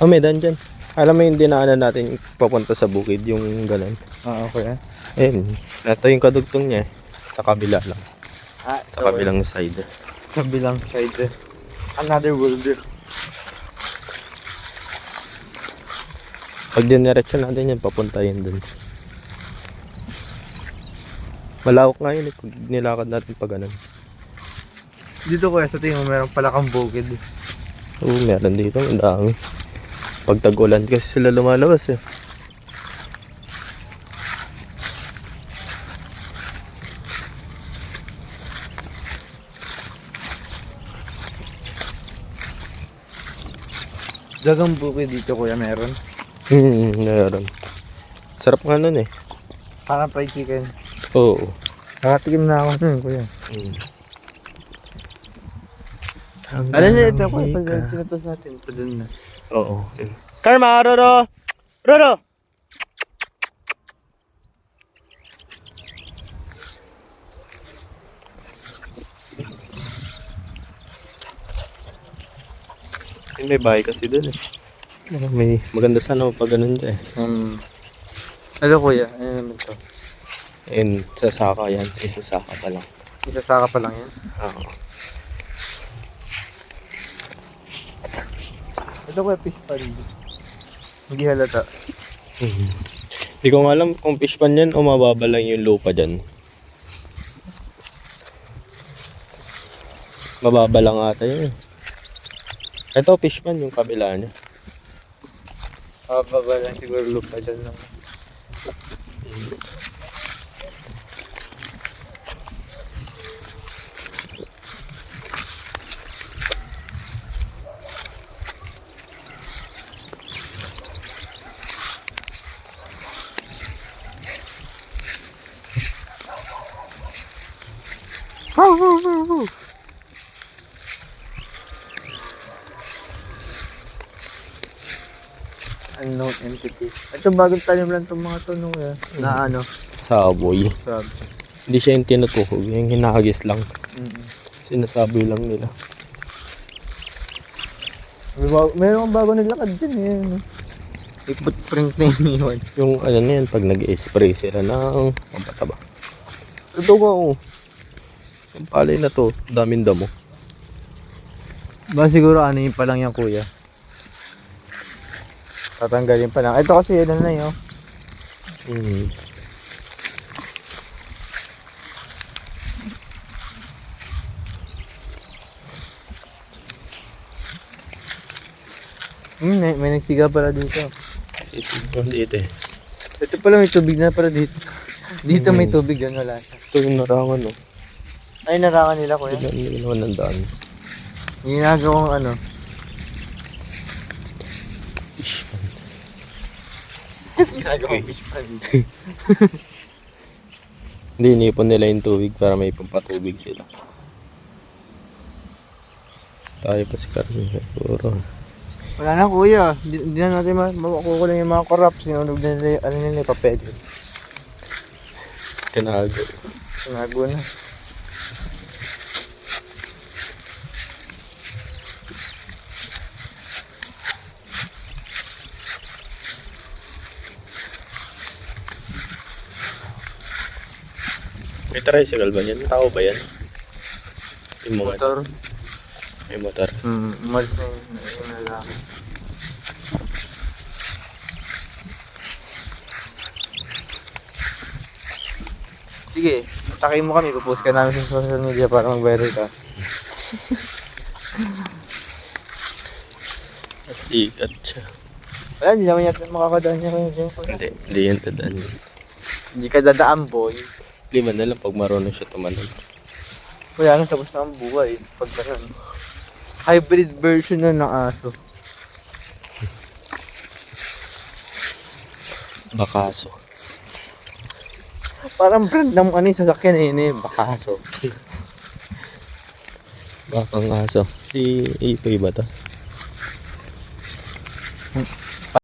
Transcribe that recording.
Oh, may daan dyan. Alam mo yung dinaanan natin papunta sa bukid, yung ganun. Okay. Ayun, ito yung kadugtong niya eh. Sa kabila lang. Sa kabilang side. Kabilang side. Another world. Pag diniretso natin yan, papunta yun dun. Malawak nga yun eh, pag nilakad natin pa ganun. Dito kuya, sa tingin mo meron pala kang bukid. Oo, meron dito, ang dami. Pag tag-ulan kasi sila lumalabas eh. Dagang bukid dito kuya meron. Meron. Sarap nga nun eh. Parang fried chicken. Oo. Nakatikim na ako nun kuya. Alam Alam niyo ito kuya, pag tinatos natin, ito dun na. Oo. Karma, Roro! Roro! May bahay kasi dun eh. May maganda sana pag ganun dyan eh. Ano kuya, ano naman to? And sasaka yan. Sasaka pa lang. Isasaka pa lang yan? Oo. Ito kuya, fish pond. Hindi halata. Hindi ko nga alam kung fish pan yan o mababa lang yung lupa dyan. Mababa lang ata yun eh. Ito fish pan yung kabila niya. Baba lang siguro lupa dyan lang. Unknown entity. Ito bagong tanim lang itong mga to nung na ano. Saboy. Sabi. Hindi siya yung tinutuhog. Yung hinahagis lang. Sinasaboy lang nila. Meron akong bago naglakad din eh. Footprint na iniwan. Yung ano na yan, pag nag-spray sila ng pampataba. Ito ba oh. Yung palay na to, daming damo. Ba siguro ano yun pa lang yan kuya. Tatanggalin pa lang. Ito kasi ano na yun. May nagsiga pala dito. Dito eh. Ito pala may tubig na pala dito. Dito may tubig yun, wala siya. Ito yung narangan oh. Ay, narangan nila kuya. Hindi naman ang daan. Ginagawang ano. Fish pan. Ginagawang fish pan. Hindi, inipon nila yung tubig para may pampatubig sila. Tayo pa si Carmen. Puro. Wala na kuya. Hindi na natin makukulang yung mga corrupt. Sinunog na nila ano nila papel. Tinago. Tinago na. May tricycle ba yan? Tao ba yan? Yung mga Motor. may motor. Umalis na yung lalaki. Sige, takay mo kami. Pupost ka namin sa social media para mag-viral ka. Sikat siya. Wala, hindi naman yata makakadaan niya kayo dyan. Hindi yan tadaan. Hindi ka dadaan, boy. Lima na lang pag marunong siya tumalon. Wala nang tapos na ang buhay. Pag ganun. Hybrid version na ng aso. Bakaso. Parang brand ng ano yung sasakyan eh, Bakaso. Bakang aso. Si Ipoy ba to?